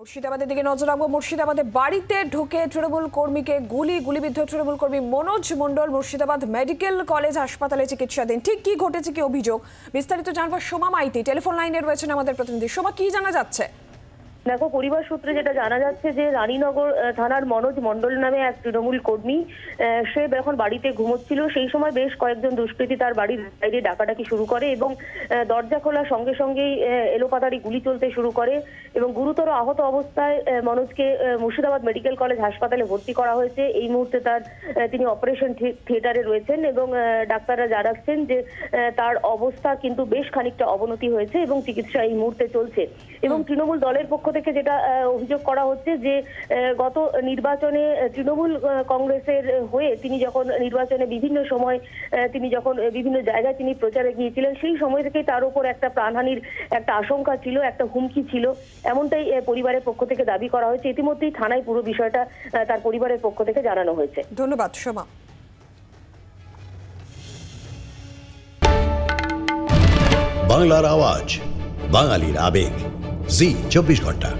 মুর্শিদাবাদের দিকে নজর রাখবো। মুর্শিদাবাদে বাড়িতে ঢুকে তৃণমূল কর্মীকে গুলিবিদ্ধ তৃণমূল কর্মী মনোজ মণ্ডল মুর্শিদাবাদ মেডিকেল কলেজ হাসপাতালে চিকিৎসাধীন। ঠিক কি ঘটেছে, কি অভিযোগ, বিস্তারিত জানবো সোমা মাইতি টেলিফোন লাইনে রয়েছেন আমাদের প্রতিনিধি। সোমা, কি জানা যাচ্ছে? দেখো, পরিবার সূত্রে যেটা জানা যাচ্ছে যে রানীনগর থানার মনোজ মণ্ডল নামে এক তৃণমূল কর্মী, সে যখন বাড়িতে ঘুমোচ্ছিল সেই সময় বেশ কয়েকজন দুষ্কৃতী তার বাড়ির বাইরে ডাকাডাকি শুরু করে এবং দরজা খোলার সঙ্গে সঙ্গেই এলোপাতাড়ি গুলি চলতে শুরু করে এবং গুরুতর আহত অবস্থায় মনোজকে মুর্শিদাবাদ মেডিকেল কলেজ হাসপাতালে ভর্তি করা হয়েছে। এই মুহূর্তে তিনি অপারেশন থিয়েটারে রয়েছেন এবং ডাক্তাররা জানাচ্ছেন যে তার অবস্থা কিন্তু বেশ খানিকটা অবনতি হয়েছে এবং চিকিৎসা এই মুহূর্তে চলছে। এবং তৃণমূল দলের পক্ষ থেকে যেটা অভিযোগ করা হচ্ছে যে গত নির্বাচনে তৃণমূল কংগ্রেসের হয়ে তিনি যখন নির্বাচনে বিভিন্ন সময় তিনি যখন বিভিন্ন জায়গায় তিনি প্রচারে গিয়েছিলেন, সেই সময় থেকেই তার উপর একটা প্রাণহানির একটা আশঙ্কা ছিল, একটা হুমকি ছিল, এমনটাই পরিবারের পক্ষ থেকে দাবি করা হয়েছে। ইতিমধ্যেই থানায় পুরো বিষয়টা তার পরিবারের পক্ষ থেকে জানানো হয়েছে। ধন্যবাদ সোমা। বাংলার আওয়াজ, বাঙালির আবেগ, জি 24 ঘন্টা।